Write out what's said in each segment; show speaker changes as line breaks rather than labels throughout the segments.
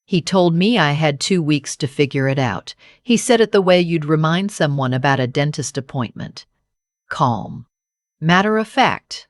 He told me I had 2 weeks to figure it out. He said it the way you'd remind someone about a dentist appointment. Calm. Matter of fact.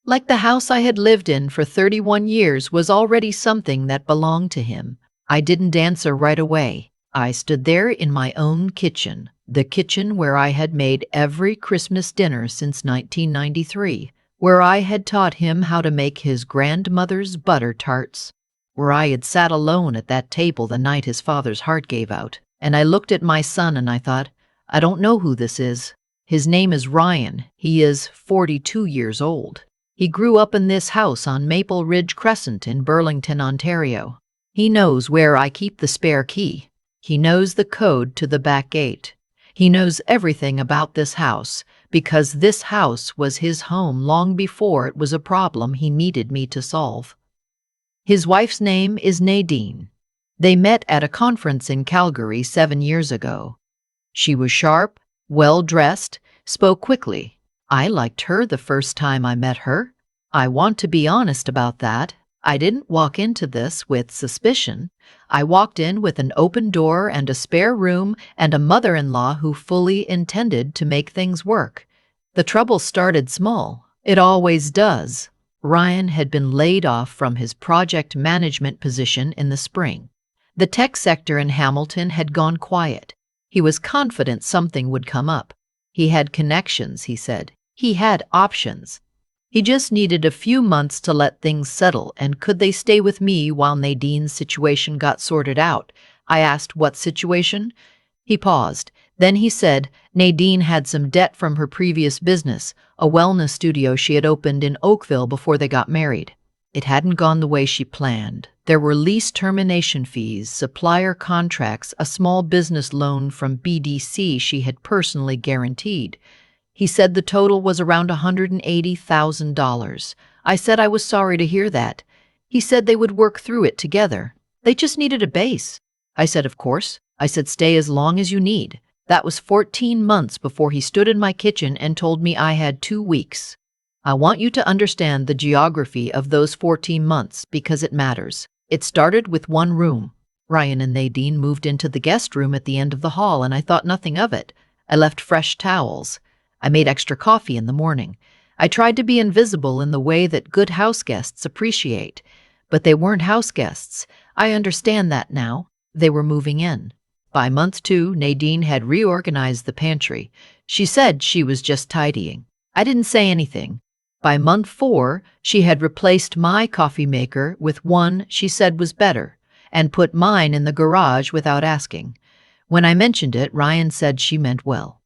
Like the house I had lived in for 31 years was already something that belonged to him. I didn't answer right away. I stood there in my own kitchen, the kitchen where I had made every Christmas dinner since 1993, where I had taught him how to make his grandmother's butter tarts, where I had sat alone at that table the night his father's heart gave out. And I looked at my son and I thought, I don't know who this is. His name is Ryan. He is 42 years old. He grew up in this house on Maple Ridge Crescent in Burlington, Ontario. He knows where I keep the spare key. He knows the code to the back gate. He knows everything about this house because this house was his home long before it was a problem he needed me to solve. His wife's name is Nadine. They met at a conference in Calgary 7 years ago. She was sharp, well-dressed, spoke quickly. I liked her the first time I met her. I want to be honest about that. I didn't walk into this with suspicion. I walked in with an open door and a spare room and a mother-in-law who fully intended to make things work. The trouble started small. It always does. Ryan had been laid off from his project management position in the spring. The tech sector in Hamilton had gone quiet. He was confident something would come up. He had connections, he said. He had options. He just needed a few months to let things settle, and could they stay with me while Nadine's situation got sorted out? I asked, what situation? He paused. Then he said, Nadine had some debt from her previous business, a wellness studio she had opened in Oakville before they got married. It hadn't gone the way she planned. There were lease termination fees, supplier contracts, a small business loan from BDC she had personally guaranteed. He said the total was around $180,000. I said I was sorry to hear that. He said they would work through it together. They just needed a base. I said, of course. I said, stay as long as you need. That was 14 months before he stood in my kitchen and told me I had 2 weeks. I want you to understand the geography of those 14 months because it matters. It started with one room. Ryan and Nadine moved into the guest room at the end of the hall, and I thought nothing of it. I left fresh towels. I made extra coffee in the morning. I tried to be invisible in the way that good house guests appreciate. But they weren't house guests. I understand that now. They were moving in. By month 2, Nadine had reorganized the pantry. She said she was just tidying. I didn't say anything. By month 4, she had replaced my coffee maker with one she said was better, and put mine in the garage without asking. When I mentioned it, Ryan said she meant well.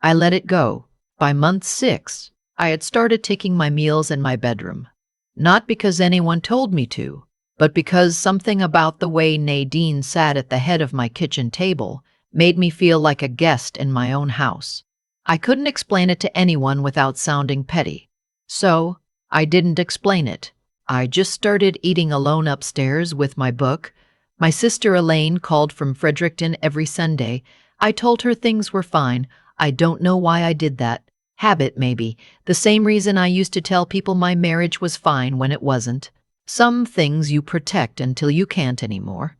I let it go. By month 6, I had started taking my meals in my bedroom. Not because anyone told me to, but because something about the way Nadine sat at the head of my kitchen table made me feel like a guest in my own house. I couldn't explain it to anyone without sounding petty. So, I didn't explain it. I just started eating alone upstairs with my book. My sister Elaine called from Fredericton every Sunday. I told her things were fine. I don't know why I did that. Habit, maybe. The same reason I used to tell people my marriage was fine when it wasn't. Some things you protect until you can't anymore.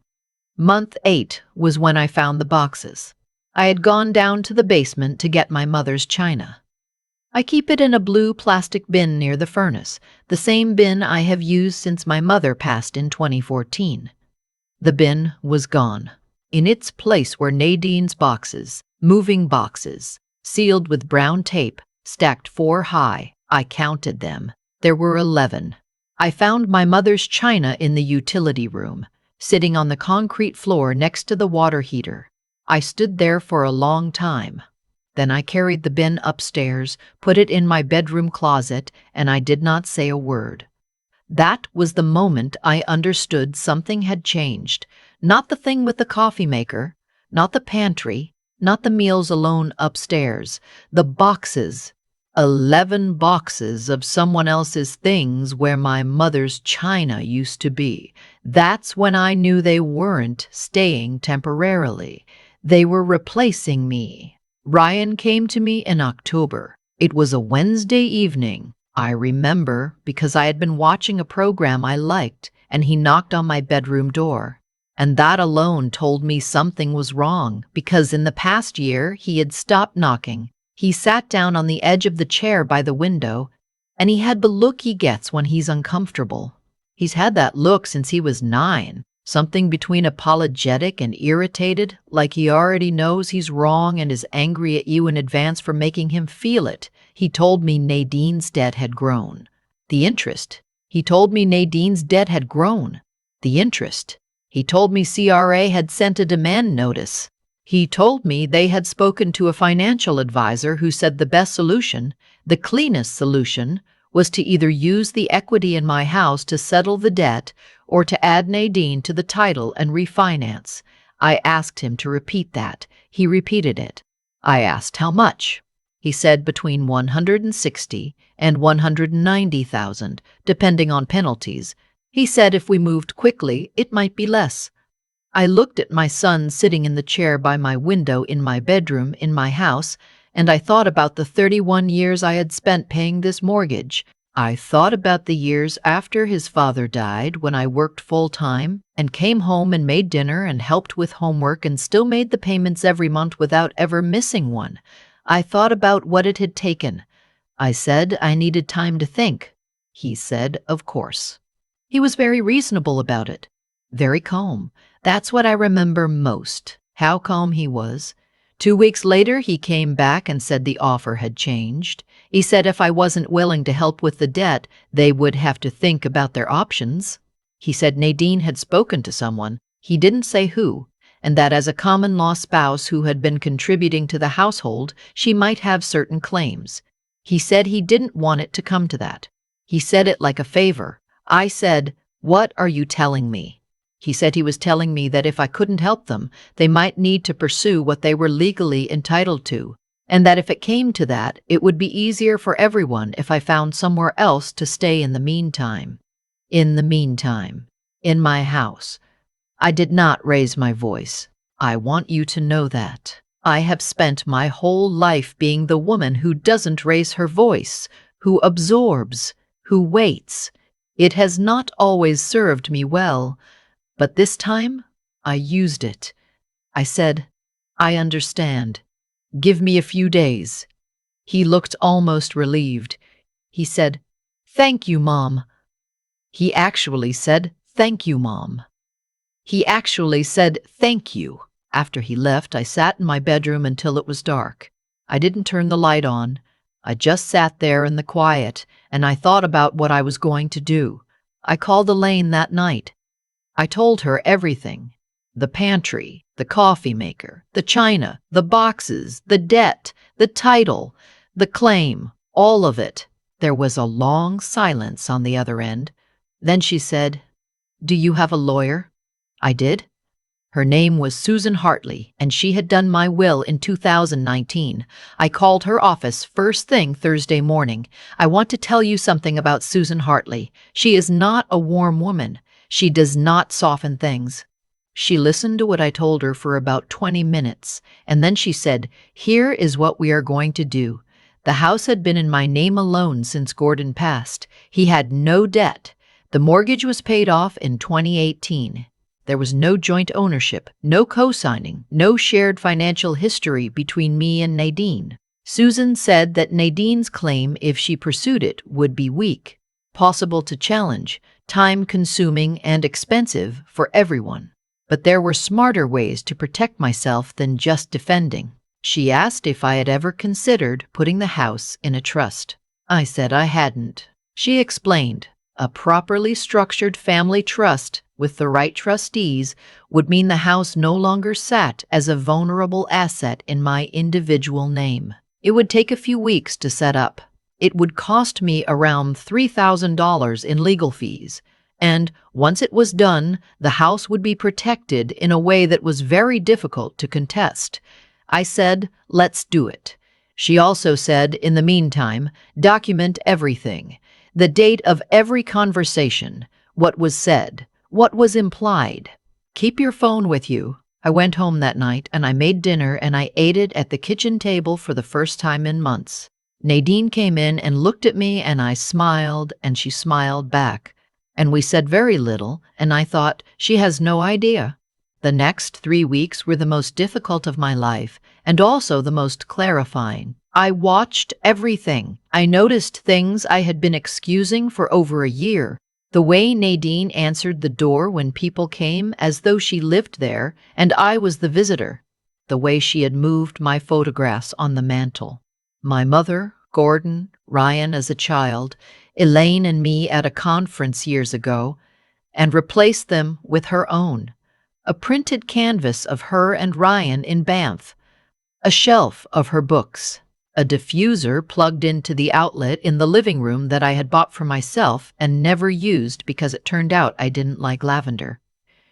Month 8 was when I found the boxes. I had gone down to the basement to get my mother's china. I keep it in a blue plastic bin near the furnace, the same bin I have used since my mother passed in 2014. The bin was gone. In its place were Nadine's boxes, moving boxes, sealed with brown tape, stacked 4 high. I counted them. There were 11. I found my mother's china in the utility room, sitting on the concrete floor next to the water heater. I stood there for a long time. Then I carried the bin upstairs, put it in my bedroom closet, and I did not say a word. That was the moment I understood something had changed. Not the thing with the coffee maker, not the pantry, not the meals alone upstairs. The boxes. 11 boxes of someone else's things where my mother's china used to be. That's when I knew they weren't staying temporarily. They were replacing me. Ryan came to me in October. It was a Wednesday evening. I remember because I had been watching a program I liked, and he knocked on my bedroom door. And that alone told me something was wrong, because in the past year he had stopped knocking. He sat down on the edge of the chair by the window, and he had the look he gets when he's uncomfortable. He's had that look since he was 9, something between apologetic and irritated, like he already knows he's wrong and is angry at you in advance for making him feel it. He told me Nadine's debt had grown. The interest. He told me Nadine's debt had grown. The interest. He told me CRA had sent a demand notice. He told me they had spoken to a financial advisor who said the best solution, the cleanest solution, was to either use the equity in my house to settle the debt or to add Nadine to the title and refinance. I asked him to repeat that. He repeated it. I asked how much. He said between 160 and 190,000, depending on penalties. He said if we moved quickly, it might be less. I looked at my son sitting in the chair by my window in my bedroom in my house, and I thought about the 31 years I had spent paying this mortgage. I thought about the years after his father died when I worked full-time and came home and made dinner and helped with homework and still made the payments every month without ever missing one. I thought about what it had taken. I said I needed time to think. He said, of course. He was very reasonable about it. Very calm. That's what I remember most, how calm he was. 2 weeks later, he came back and said the offer had changed. He said if I wasn't willing to help with the debt, they would have to think about their options. He said Nadine had spoken to someone, he didn't say who, and that as a common-law spouse who had been contributing to the household, she might have certain claims. He said he didn't want it to come to that. He said it like a favor. I said, "What are you telling me?" He said he was telling me that if I couldn't help them, they might need to pursue what they were legally entitled to, and that if it came to that, it would be easier for everyone if I found somewhere else to stay in the meantime. In the meantime. In my house. I did not raise my voice. I want you to know that. I have spent my whole life being the woman who doesn't raise her voice, who absorbs, who waits. It has not always served me well, but this time I used it. I said, I understand. Give me a few days. He looked almost relieved. He said, "Thank you, Mom." He actually said, "Thank you, Mom." He actually said, "Thank you." After he left, I sat in my bedroom until it was dark. I didn't turn the light on. I just sat there in the quiet, and I thought about what I was going to do. I called Elaine that night. I told her everything. The pantry, the coffee maker, the china, the boxes, the debt, the title, the claim, all of it. There was a long silence on the other end. Then she said, "Do you have a lawyer?" I did. Her name was Susan Hartley, and she had done my will in 2019. I called her office first thing Thursday morning. I want to tell you something about Susan Hartley. She is not a warm woman. She does not soften things. She listened to what I told her for about 20 minutes, and then she said, "Here is what we are going to do." The house had been in my name alone since Gordon passed. He had no debt. The mortgage was paid off in 2018. There was no joint ownership, no co-signing, no shared financial history between me and Nadine. Susan said that Nadine's claim, if she pursued it, would be weak, possible to challenge, time-consuming and expensive for everyone. But there were smarter ways to protect myself than just defending. She asked if I had ever considered putting the house in a trust. I said I hadn't. She explained, a properly structured family trust with the right trustees would mean the house no longer sat as a vulnerable asset in my individual name. It would take a few weeks to set up. It would cost me around $3,000 in legal fees. And once it was done, the house would be protected in a way that was very difficult to contest. I said, let's do it. She also said, in the meantime, document everything. The date of every conversation, what was said, what was implied. Keep your phone with you. I went home that night and I made dinner and I ate it at the kitchen table for the first time in months. Nadine came in and looked at me and I smiled and she smiled back. And we said very little and I thought, she has no idea. The next 3 weeks were the most difficult of my life and also the most clarifying. I watched everything. I noticed things I had been excusing for over a year. The way Nadine answered the door when people came as though she lived there and I was the visitor. The way she had moved my photographs on the mantle. My mother, Gordon, Ryan as a child, Elaine and me at a conference years ago, and replaced them with her own. A printed canvas of her and Ryan in Banff, a shelf of her books, a diffuser plugged into the outlet in the living room that I had bought for myself and never used because it turned out I didn't like lavender.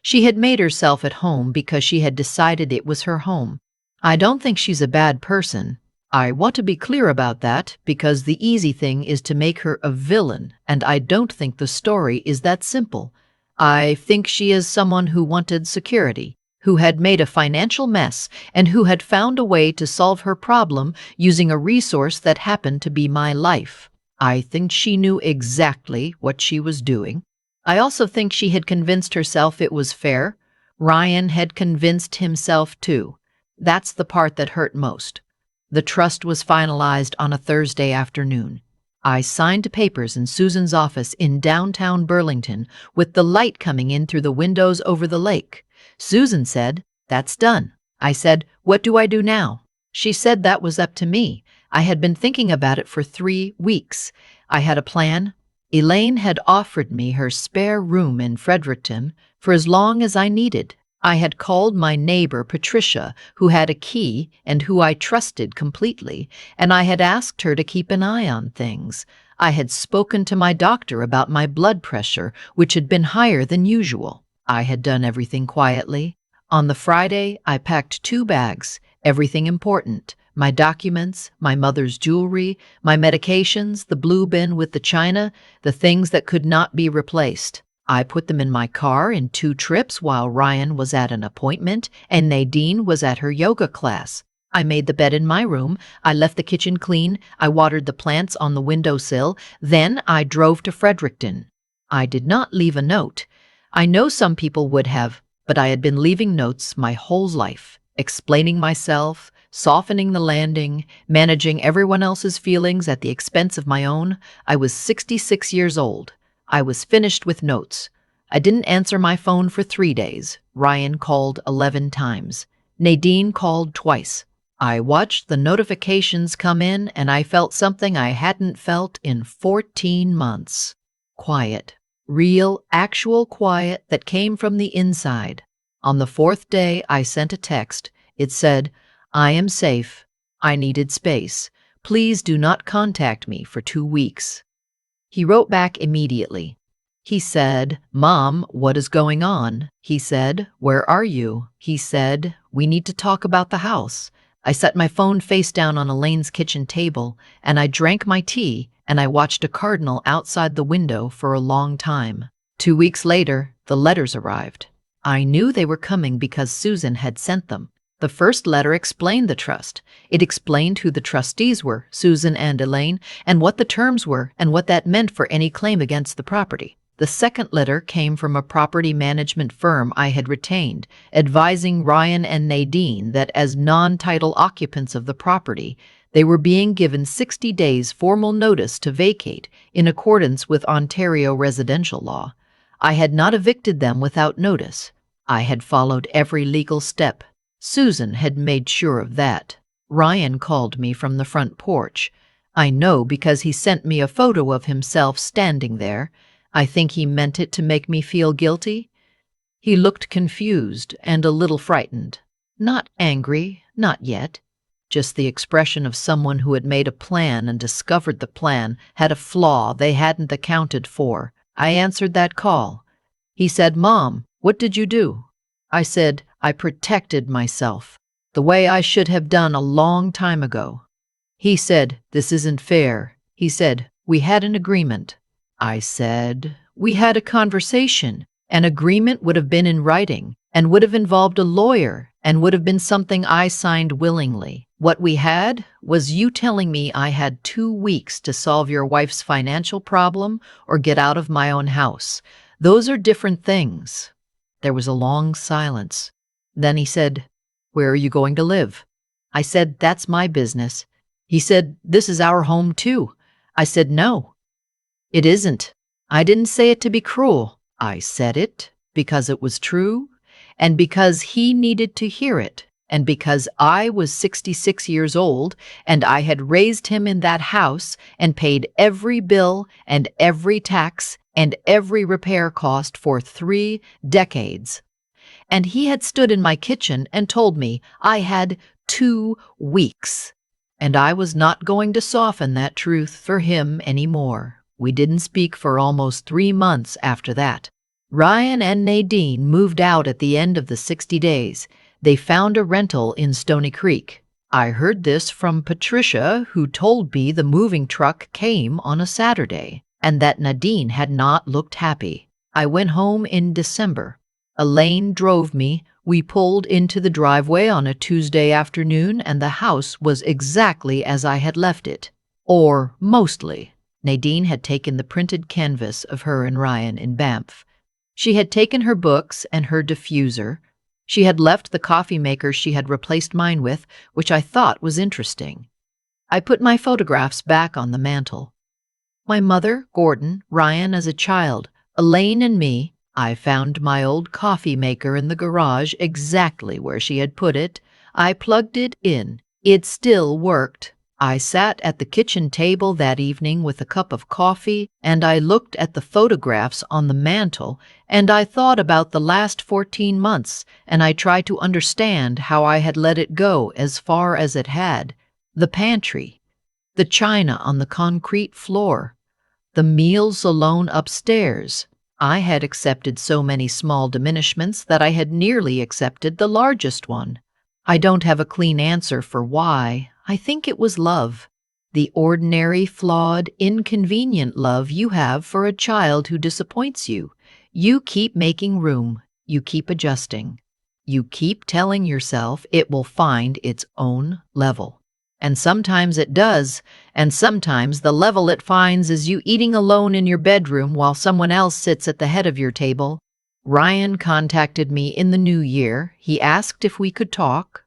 She had made herself at home because she had decided it was her home. I don't think she's a bad person. I want to be clear about that because the easy thing is to make her a villain, and I don't think the story is that simple. I think she is someone who wanted security, who had made a financial mess, and who had found a way to solve her problem using a resource that happened to be my life. I think she knew exactly what she was doing. I also think she had convinced herself it was fair. Ryan had convinced himself too. That's the part that hurt most. The trust was finalized on a Thursday afternoon. I signed papers in Susan's office in downtown Burlington with the light coming in through the windows over the lake. Susan said, "That's done." I said, "What do I do now?" She said that was up to me. I had been thinking about it for 3 weeks. I had a plan. Elaine had offered me her spare room in Fredericton for as long as I needed. I had called my neighbor Patricia, who had a key and who I trusted completely, and I had asked her to keep an eye on things. I had spoken to my doctor about my blood pressure, which had been higher than usual. I had done everything quietly. On the Friday, I packed 2 bags, everything important. My documents, my mother's jewelry, my medications, the blue bin with the china, the things that could not be replaced. I put them in my car in 2 trips while Ryan was at an appointment and Nadine was at her yoga class. I made the bed in my room. I left the kitchen clean. I watered the plants on the windowsill. Then I drove to Fredericton. I did not leave a note. I know some people would have, but I had been leaving notes my whole life, explaining myself, softening the landing, managing everyone else's feelings at the expense of my own. I was 66 years old. I was finished with notes. I didn't answer my phone for 3 days. Ryan called 11 times. Nadine called twice. I watched the notifications come in and I felt something I hadn't felt in 14 months. Quiet. Real, actual quiet that came from the inside. On the 4th day, I sent a text. It said, "I am safe. I needed space. Please do not contact me for 2 weeks." He wrote back immediately. He said, "Mom, what is going on?" He said, "Where are you?" He said, "We need to talk about the house." I set my phone face down on Elaine's kitchen table, and I drank my tea, and I watched a cardinal outside the window for a long time. 2 weeks later, the letters arrived. I knew they were coming because Susan had sent them. The first letter explained the trust. It explained who the trustees were, Susan and Elaine, and what the terms were and what that meant for any claim against the property. The second letter came from a property management firm I had retained, advising Ryan and Nadine that as non-title occupants of the property, they were being given 60 days formal notice to vacate in accordance with Ontario residential law. I had not evicted them without notice. I had followed every legal step. Susan had made sure of that. Ryan called me from the front porch. I know because he sent me a photo of himself standing there. I think he meant it to make me feel guilty. He looked confused and a little frightened. Not angry, not yet. Just the expression of someone who had made a plan and discovered the plan had a flaw they hadn't accounted for. I answered that call. He said, "Mom, what did you do?" I said, "I protected myself, the way I should have done a long time ago." He said, "This isn't fair." He said, "We had an agreement." I said, "We had a conversation. An agreement would have been in writing and would have involved a lawyer and would have been something I signed willingly. What we had was you telling me I had 2 weeks to solve your wife's financial problem or get out of my own house. Those are different things." There was a long silence. Then he said, "Where are you going to live?" I said, "That's my business." He said, "This is our home too." I said, "No, it isn't. I didn't say it to be cruel. I said it because it was true, and because he needed to hear it, and because I was 66 years old, and I had raised him in that house and paid every bill and every tax and every repair cost for 3 decades. And he had stood in my kitchen and told me I had 2 weeks. And I was not going to soften that truth for him anymore. We didn't speak for almost 3 months after that. Ryan and Nadine moved out at the end of the 60 days. They found a rental in Stony Creek. I heard this from Patricia, who told me the moving truck came on a Saturday and that Nadine had not looked happy. I went home in December. Elaine drove me. We pulled into the driveway on a Tuesday afternoon, and the house was exactly as I had left it. Or mostly. Nadine had taken the printed canvas of her and Ryan in Banff. She had taken her books and her diffuser. She had left the coffee maker she had replaced mine with, which I thought was interesting. I put my photographs back on the mantle. My mother, Gordon, Ryan as a child, Elaine and me. I found my old coffee maker in the garage exactly where she had put it. I plugged it in. It still worked. I sat at the kitchen table that evening with a cup of coffee, and I looked at the photographs on the mantle, and I thought about the last 14 months, and I tried to understand how I had let it go as far as it had. The pantry, the china on the concrete floor, the meals alone upstairs. I had accepted so many small diminishments that I had nearly accepted the largest one. I don't have a clean answer for why. I think it was love. The ordinary, flawed, inconvenient love you have for a child who disappoints you. You keep making room. You keep adjusting. You keep telling yourself it will find its own level. And sometimes it does, and sometimes the level it finds is you eating alone in your bedroom while someone else sits at the head of your table. Ryan contacted me in the new year. He asked if we could talk.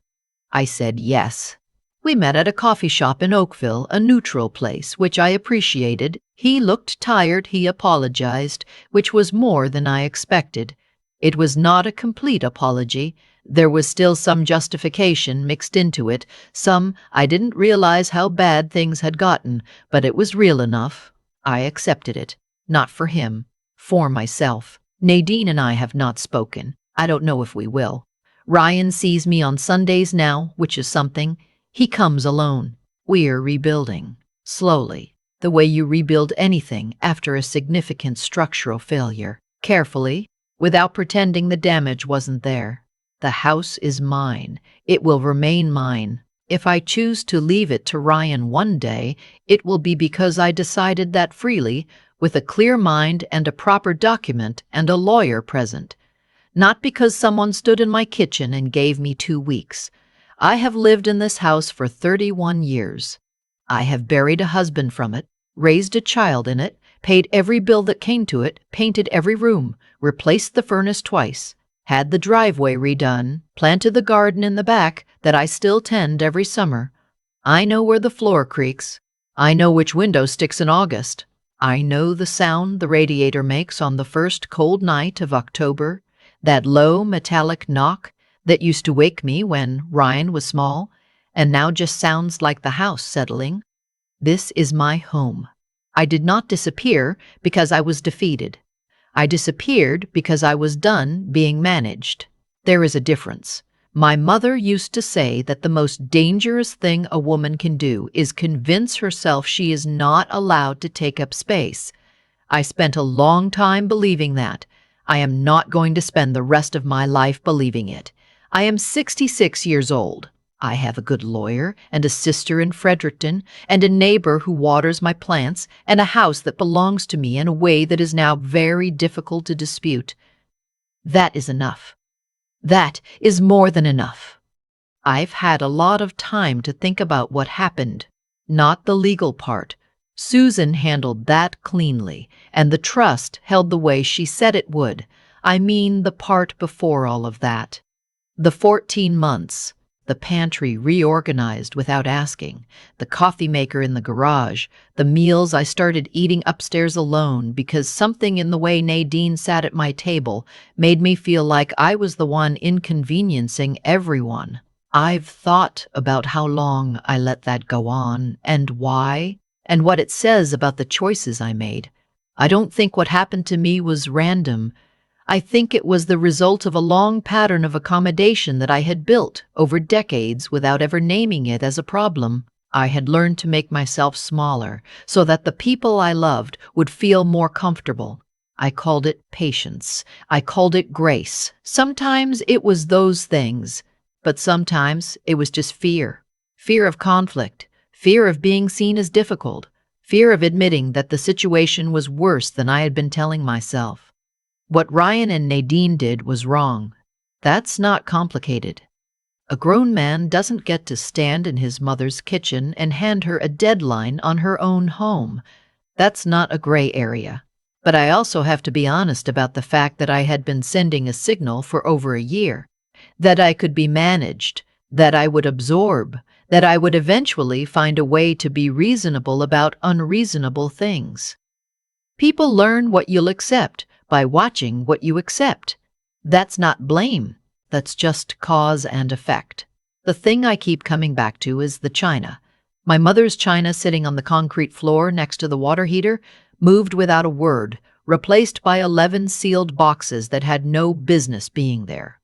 I said yes. We met at a coffee shop in Oakville, a neutral place, which I appreciated. He looked tired. He apologized, which was more than I expected. It was not a complete apology. There was still some justification mixed into it, some I didn't realize how bad things had gotten, but it was real enough. I accepted it. Not for him. For myself. Nadine and I have not spoken. I don't know if we will. Ryan sees me on Sundays now, which is something. He comes alone. We're rebuilding. Slowly. The way you rebuild anything after a significant structural failure. Carefully, without pretending the damage wasn't there. The house is mine. It will remain mine. If I choose to leave it to Ryan one day, it will be because I decided that freely, with a clear mind and a proper document and a lawyer present. Not because someone stood in my kitchen and gave me 2 weeks. I have lived in this house for 31 years. I have buried a husband from it, raised a child in it, paid every bill that came to it, painted every room, replaced the furnace twice, had the driveway redone, planted the garden in the back that I still tend every summer. I know where the floor creaks. I know which window sticks in August. I know the sound the radiator makes on the first cold night of October, that low metallic knock that used to wake me when Ryan was small, and now just sounds like the house settling. This is my home. I did not disappear because I was defeated. I disappeared because I was done being managed. There is a difference. My mother used to say that the most dangerous thing a woman can do is convince herself she is not allowed to take up space. I spent a long time believing that. I am not going to spend the rest of my life believing it. I am 66 years old. I have a good lawyer and a sister in Fredericton and a neighbor who waters my plants and a house that belongs to me in a way that is now very difficult to dispute. That is enough. That is more than enough. I've had a lot of time to think about what happened, not the legal part. Susan handled that cleanly, and the trust held the way she said it would. I mean the part before all of that. The 14 months, the pantry reorganized without asking, the coffee maker in the garage, the meals I started eating upstairs alone because something in the way Nadine sat at my table made me feel like I was the one inconveniencing everyone. I've thought about how long I let that go on and why, and what it says about the choices I made. I don't think what happened to me was random. I think it was the result of a long pattern of accommodation that I had built over decades without ever naming it as a problem. I had learned to make myself smaller so that the people I loved would feel more comfortable. I called it patience. I called it grace. Sometimes it was those things, but sometimes it was just fear. Fear of conflict, fear of being seen as difficult, fear of admitting that the situation was worse than I had been telling myself. What Ryan and Nadine did was wrong. That's not complicated. A grown man doesn't get to stand in his mother's kitchen and hand her a deadline on her own home. That's not a gray area. But I also have to be honest about the fact that I had been sending a signal for over a year, that I could be managed, that I would absorb, that I would eventually find a way to be reasonable about unreasonable things. People learn what you'll accept by watching what you accept. That's not blame. That's just cause and effect. The thing I keep coming back to is the china. My mother's china sitting on the concrete floor next to the water heater moved without a word, replaced by 11 sealed boxes that had no business being there.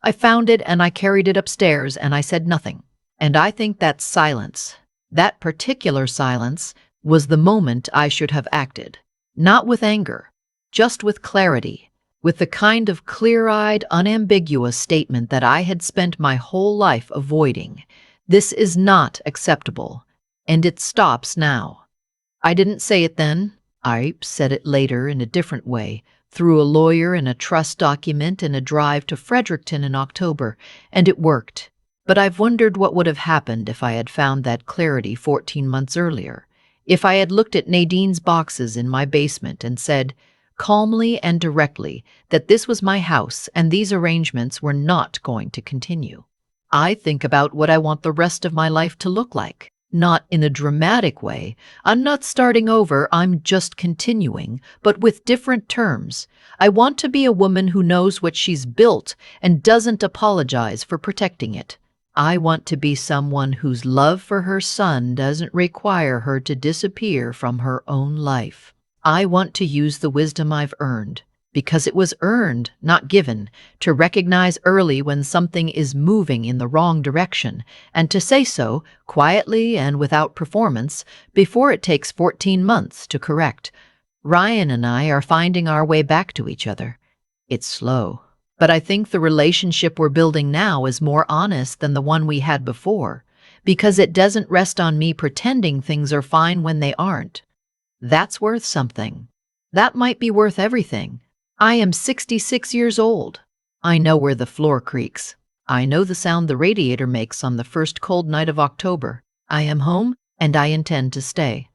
I found it and I carried it upstairs and I said nothing. And I think that silence, that particular silence, was the moment I should have acted. Not with anger, just with clarity, with the kind of clear-eyed, unambiguous statement that I had spent my whole life avoiding. This is not acceptable, and it stops now. I didn't say it then. I said it later in a different way, through a lawyer and a trust document and a drive to Fredericton in October, and it worked. But I've wondered what would have happened if I had found that clarity 14 months earlier. If I had looked at Nadine's boxes in my basement and said, calmly and directly, that this was my house and these arrangements were not going to continue. I think about what I want the rest of my life to look like. Not in a dramatic way. I'm not starting over, I'm just continuing, but with different terms. I want to be a woman who knows what she's built and doesn't apologize for protecting it. I want to be someone whose love for her son doesn't require her to disappear from her own life. I want to use the wisdom I've earned, because it was earned, not given, to recognize early when something is moving in the wrong direction, and to say so, quietly and without performance, before it takes 14 months to correct. Ryan and I are finding our way back to each other. It's slow, but I think the relationship we're building now is more honest than the one we had before, because it doesn't rest on me pretending things are fine when they aren't. That's worth something. That might be worth everything. I am 66 years old. I know where the floor creaks. I know the sound the radiator makes on the first cold night of October. I am home, and I intend to stay.